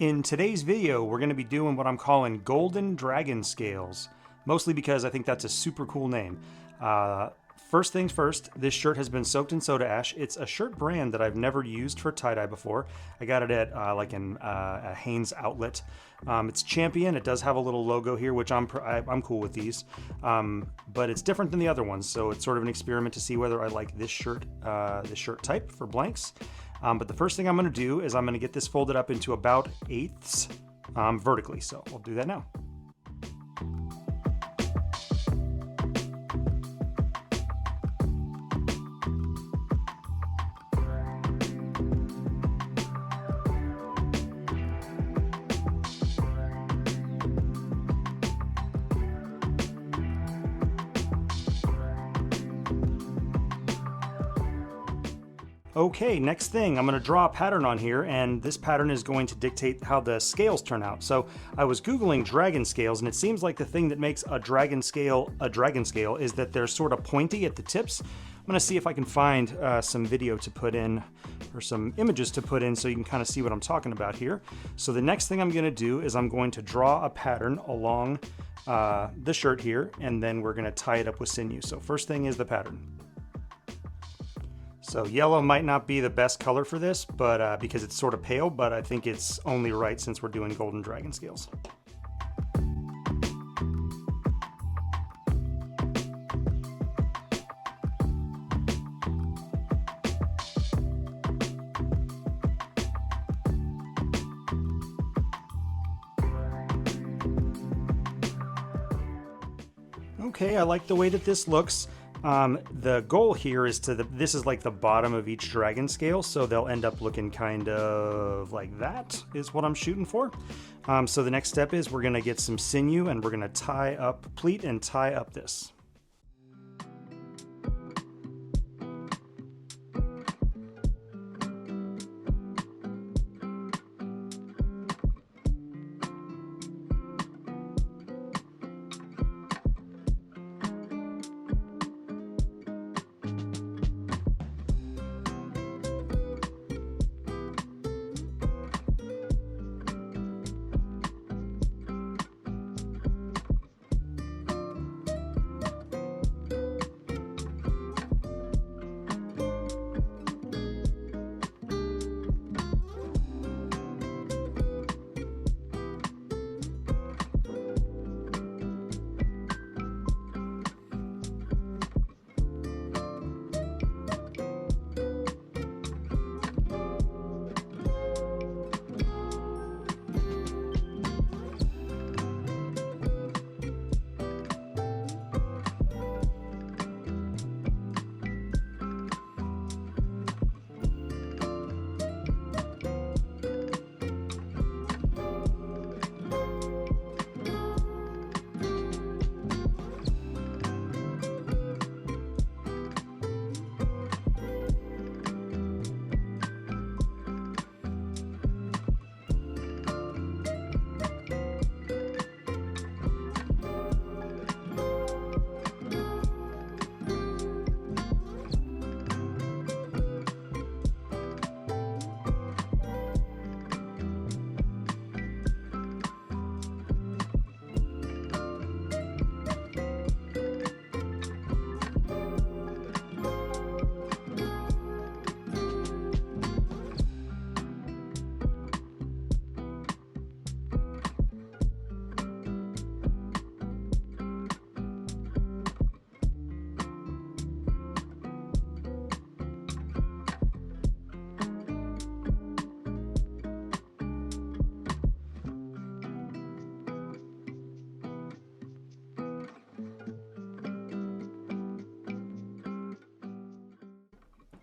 In today's video, we're going to be doing what I'm calling golden dragon scales, mostly because I think that's a super cool name. First things first, this shirt has been soaked in soda ash. It's a shirt brand that I've never used for tie-dye before. I got it at a Hanes outlet. It's Champion. It does have a little logo here, which I'm cool with these, but it's different than the other ones. So it's sort of an experiment to see whether I like this shirt type for blanks. But the first thing I'm going to do is I'm going to get this folded up into about eighths vertically. So I'll do that now. Okay, next thing, I'm going to draw a pattern on here, and this pattern is going to dictate how the scales turn out. So I was Googling dragon scales, and it seems like the thing that makes a dragon scale is that they're sort of pointy at the tips. I'm going to see if I can find some video to put in, or some images to put in, so you can kind of see what I'm talking about here. So the next thing I'm going to do is I'm going to draw a pattern along the shirt here, and then we're going to tie it up with sinew. So first thing is the pattern. So yellow might not be the best color for this, but because it's sort of pale, but I think it's only right since we're doing golden dragon scales. Okay, I like the way that this looks. The goal here is this is like the bottom of each dragon scale, so they'll end up looking kind of like that is what I'm shooting for. So the next step is we're going to get some sinew and we're going to pleat and tie up this.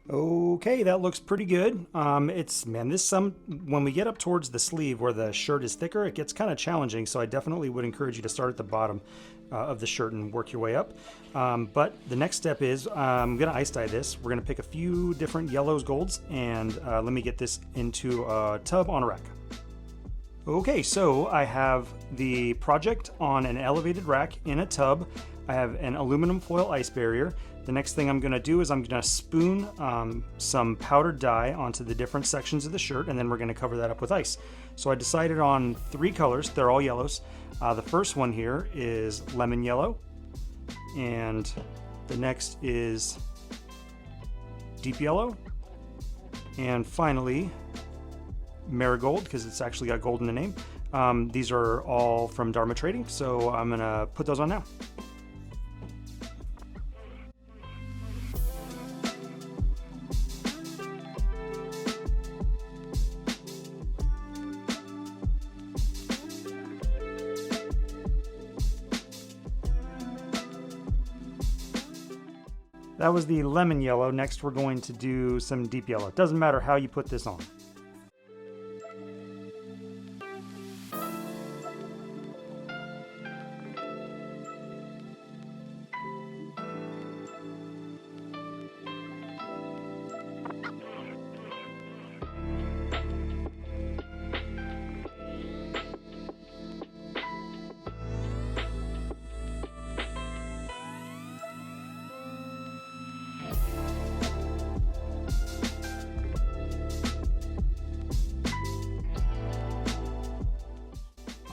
Okay, that looks pretty good. When we get up towards the sleeve where the shirt is thicker, it gets kind of challenging, so I definitely would encourage you to start at the bottom of the shirt and work your way up. But the next step is I'm going to ice dye this. We're going to pick a few different yellows, golds, and let me get this into a tub on a rack. Okay, so I have the project on an elevated rack in a tub. I have an aluminum foil ice barrier. The next thing I'm gonna do is I'm gonna spoon some powdered dye onto the different sections of the shirt, and then we're gonna cover that up with ice. So I decided on 3 colors, they're all yellows. The first one here is lemon yellow, and the next is deep yellow, and finally marigold, because it's actually got gold in the name. These are all from Dharma Trading, so I'm gonna put those on now. That was the lemon yellow. Next we're going to do some deep yellow. It doesn't matter how you put this on.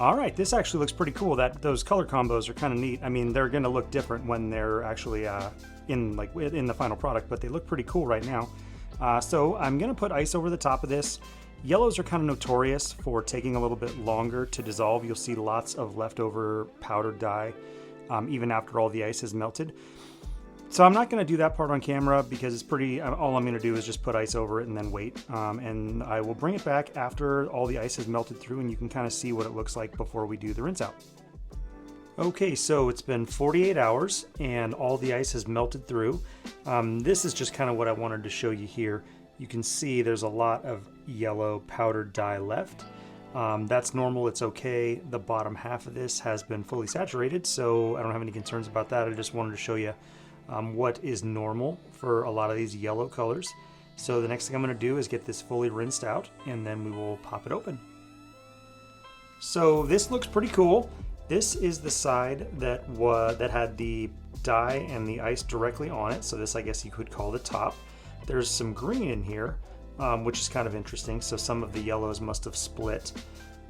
All right, this actually looks pretty cool. Those color combos are kind of neat. I mean, they're going to look different when they're actually in the final product, but they look pretty cool right now. So I'm going to put ice over the top of this. Yellows are kind of notorious for taking a little bit longer to dissolve. You'll see lots of leftover powdered dye even after all the ice has melted. So I'm not going to do that part on camera because it's pretty, all I'm going to do is just put ice over it and then wait. And I will bring it back after all the ice has melted through, and you can kind of see what it looks like before we do the rinse out. Okay, so it's been 48 hours and all the ice has melted through. This is just kind of what I wanted to show you here. You can see there's a lot of yellow powdered dye left. That's normal, it's okay. The bottom half of this has been fully saturated, so I don't have any concerns about that. I just wanted to show you what is normal for a lot of these yellow colors. So the next thing I'm going to do is get this fully rinsed out, and then we will pop it open. So this looks pretty cool. This is the side that had the dye and the ice directly on it. So this, I guess you could call the top. There's some green in here, which is kind of interesting. So some of the yellows must have split,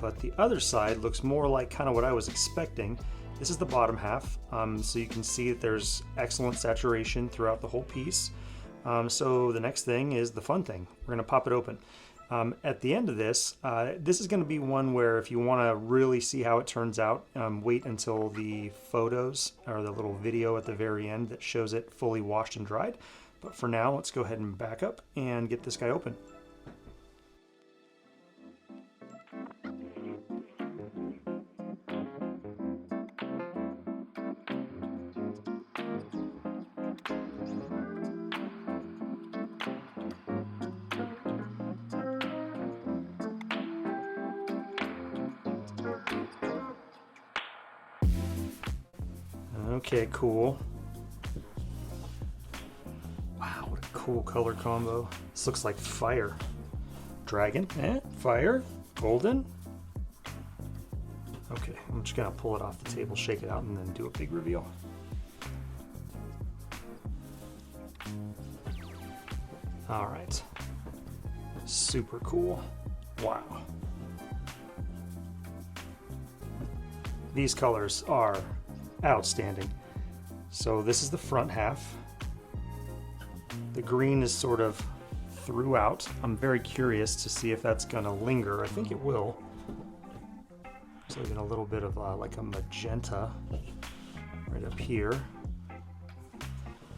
but the other side looks more like kind of what I was expecting. This is the bottom half, so you can see that there's excellent saturation throughout the whole piece. So the next thing is the fun thing. We're going to pop it open. At the end of this, this is going to be one where if you want to really see how it turns out, wait until the photos or the little video at the very end that shows it fully washed and dried. But for now, let's go ahead and back up and get this guy open. Okay, cool. Wow, what a cool color combo. This looks like fire. Dragon, fire, golden. Okay, I'm just gonna pull it off the table, shake it out, and then do a big reveal. All right, super cool. Wow. These colors are outstanding. So this is the front half. The green is sort of throughout. I'm very curious to see if that's gonna linger. I think it will. So even a little bit of like a magenta right up here.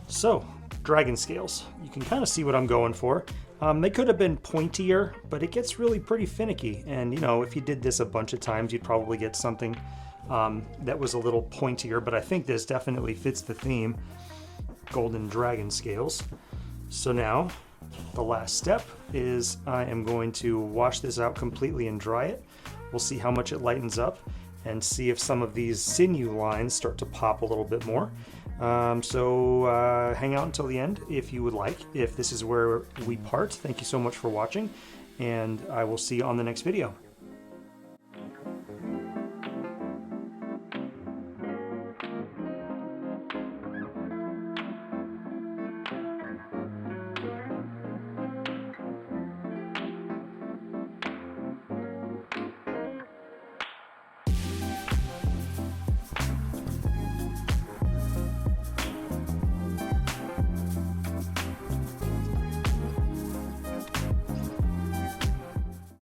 So dragon scales, you can kind of see what I'm going for. They could have been pointier, but it gets really pretty finicky. And you know, if you did this a bunch of times, you'd probably get something that was a little pointier, but I think this definitely fits the theme. Golden dragon scales. So now the last step is I am going to wash this out completely and dry it. We'll see how much it lightens up and see if some of these sinew lines start to pop a little bit more. So hang out until the end if you would like. If this is where we part, thank you so much for watching, and I will see you on the next video.